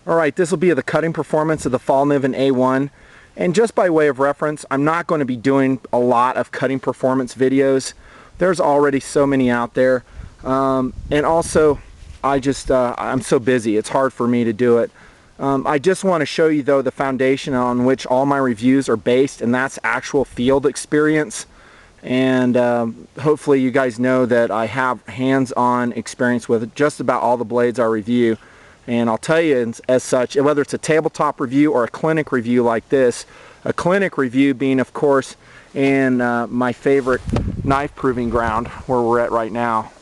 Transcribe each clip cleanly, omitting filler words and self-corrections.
Alright, this will be the cutting performance of the Fallkniven A1. And just by way of reference, I'm not going to be doing a lot of cutting performance videos. There's already so many out there. And also, I'm so busy, it's hard for me to do it. I just want to show you though the foundation on which all my reviews are based, and that's actual field experience. And hopefully you guys know that I have hands-on experience with just about all the blades I review. And I'll tell you as such, whether it's a tabletop review or a clinic review like this, a clinic review being of course in my favorite knife proving ground where we're at right now.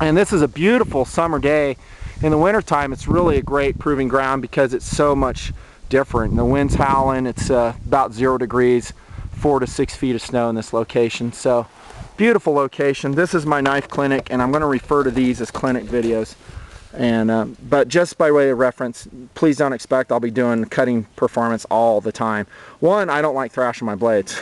And this is a beautiful summer day. In the wintertime it's really a great proving ground because it's so much different. The wind's howling, it's about 0 degrees, 4 to 6 feet of snow in this location. So beautiful location. This is my knife clinic, and I'm going to refer to these as clinic videos. And but just by way of reference, please don't expect I'll be doing cutting performance all the time. One, I don't like thrashing my blades.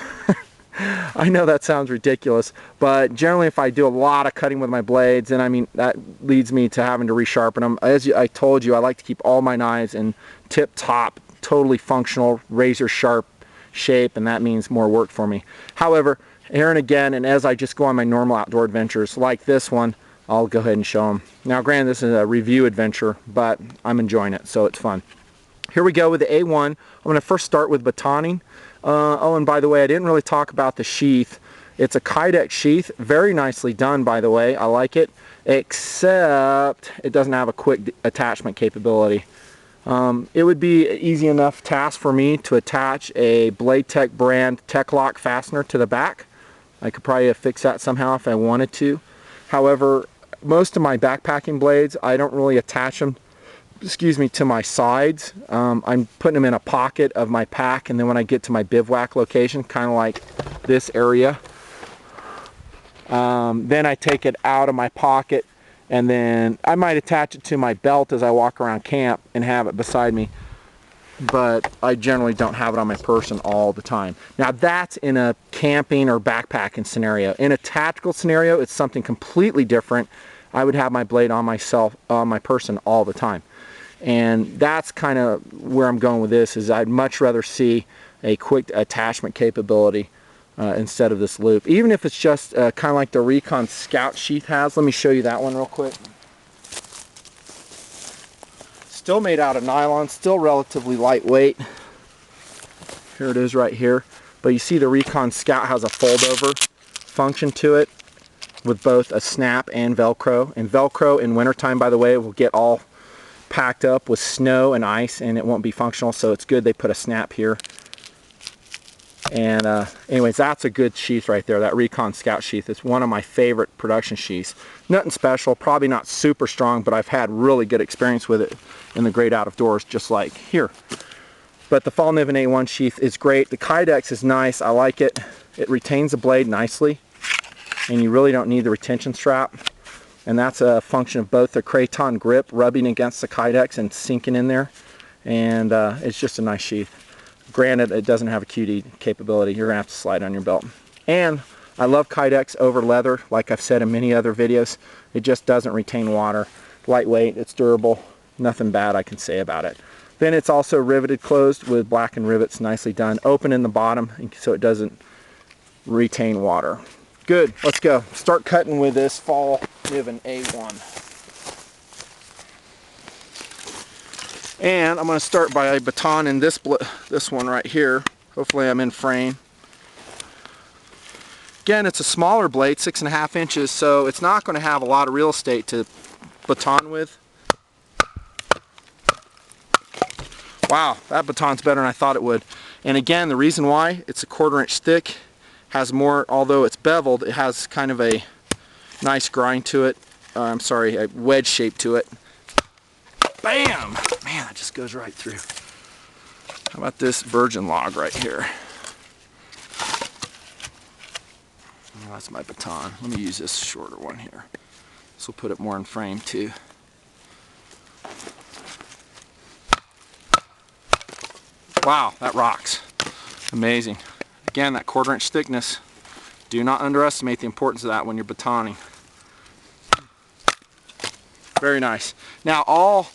I know that sounds ridiculous, but generally if I do a lot of cutting with my blades, and I mean that leads me to having to resharpen them. As I told you, I like to keep all my knives in tip-top, totally functional, razor sharp shape, and that means more work for me. However, here and again, and as I just go on my normal outdoor adventures like this one, I'll go ahead and show them. Now granted, this is a review adventure, but I'm enjoying it, so it's fun. Here we go with the A1. I'm going to first start with batoning. Oh, and by the way, I didn't really talk about the sheath. It's a Kydex sheath, very nicely done by the way, I like it, except it doesn't have a quick attachment capability. It would be an easy enough task for me to attach a Blade Tech brand Tech Lock fastener to the back. I could probably fix that somehow if I wanted to. However, most of my backpacking blades, I don't really attach them, to my sides. I'm putting them in a pocket of my pack, and then when I get to my bivouac location, kind of like this area, then I take it out of my pocket, and then I might attach it to my belt as I walk around camp and have it beside me. But I generally don't have it on my person all the time. Now that's in a camping or backpacking scenario. In a tactical scenario, it's something completely different. I would have my blade on my person all the time. And that's kind of where I'm going with this, is I'd much rather see a quick attachment capability instead of this loop. Even if it's just kind of like the Recon Scout sheath has. Let me show you that one real quick. Still made out of nylon, still relatively lightweight. Here it is right here. But you see the Recon Scout has a fold over function to it with both a snap and Velcro. And Velcro in wintertime, by the way, will get all packed up with snow and ice and it won't be functional, so it's good they put a snap here. And anyways, that's a good sheath right there, that Recon Scout sheath. It's one of my favorite production sheaths. Nothing special, probably not super strong, but I've had really good experience with it in the great outdoors, just like here. But the Fallkniven A1 sheath is great. The Kydex is nice, I like it. It retains the blade nicely, and you really don't need the retention strap. And that's a function of both the Craton grip rubbing against the Kydex and sinking in there. And it's just a nice sheath. Granted, it doesn't have a QD capability. You're going to have to slide on your belt. And I love Kydex over leather, like I've said in many other videos. It just doesn't retain water. Lightweight, it's durable. Nothing bad I can say about it. Then it's also riveted closed with blackened rivets, nicely done. Open in the bottom so it doesn't retain water. Good, let's go. Start cutting with this Fallkniven A1. And I'm going to start by batoning this one right here. Hopefully I'm in frame. Again, it's a smaller blade, 6.5 inches, so it's not going to have a lot of real estate to baton with. Wow, that baton's better than I thought it would. And again, the reason why, it's a 1/4 inch thick, has more, although it's beveled, it has kind of a nice grind to it. I'm sorry, a wedge shape to it. Bam! Man, that just goes right through. How about this virgin log right here? Oh, that's my baton. Let me use this shorter one here. This will put it more in frame too. Wow, that rocks. Amazing. Again, that 1/4 inch thickness. Do not underestimate the importance of that when you're batoning. Very nice. Now all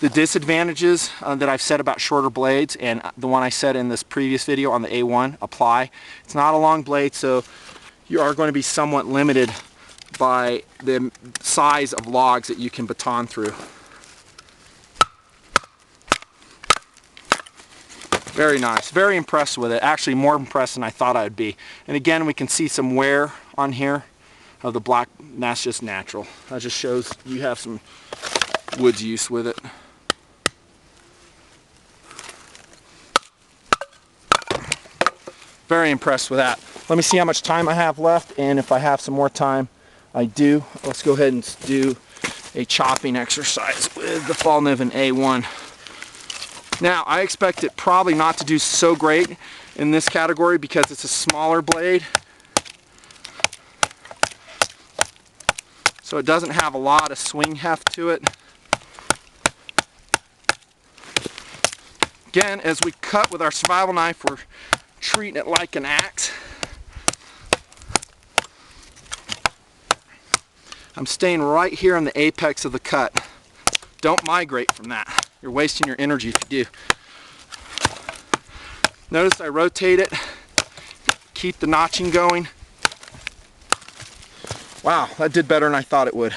the disadvantages that I've said about shorter blades, and the one I said in this previous video on the A1 apply. It's not a long blade, so you are going to be somewhat limited by the size of logs that you can baton through. Very nice. Very impressed with it. Actually more impressed than I thought I would be. And again, we can see some wear on here of the black. That's just natural. That just shows you have some wood use with it. Very impressed with that. Let me see how much time I have left, and if I have some more time, I do. Let's go ahead and do a chopping exercise with the Fallkniven A1. Now, I expect it probably not to do so great in this category because it's a smaller blade. So it doesn't have a lot of swing heft to it. Again, as we cut with our survival knife, we're treating it like an axe. I'm staying right here on the apex of the cut. Don't migrate from that. You're wasting your energy if you do. Notice I rotate it, keep the notching going. Wow, that did better than I thought it would.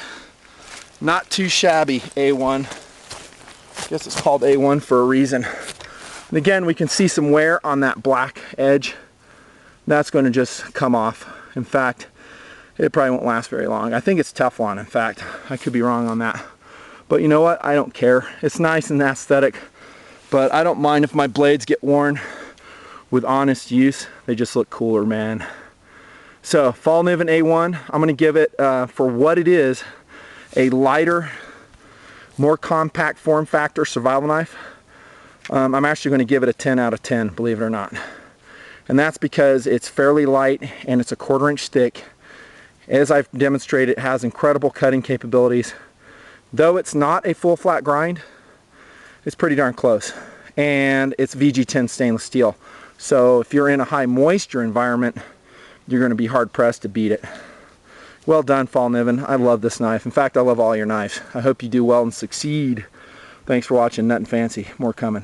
Not too shabby, A1. I guess it's called A1 for a reason. And again, we can see some wear on that black edge. That's going to just come off. In fact, it probably won't last very long. I think it's Teflon, in fact. I could be wrong on that. But you know what? I don't care. It's nice and aesthetic, but I don't mind if my blades get worn with honest use. They just look cooler, man. So, Fallkniven A1, I'm going to give it, for what it is, a lighter, more compact form factor survival knife. I'm actually going to give it a 10 out of 10, believe it or not. And that's because it's fairly light and it's a 1/4 inch thick. As I've demonstrated, it has incredible cutting capabilities. Though it's not a full flat grind, it's pretty darn close. And it's VG10 stainless steel. So if you're in a high moisture environment, you're going to be hard pressed to beat it. Well done, Fallkniven. I love this knife. In fact, I love all your knives. I hope you do well and succeed. Thanks for watching Nut and Fancy. More coming.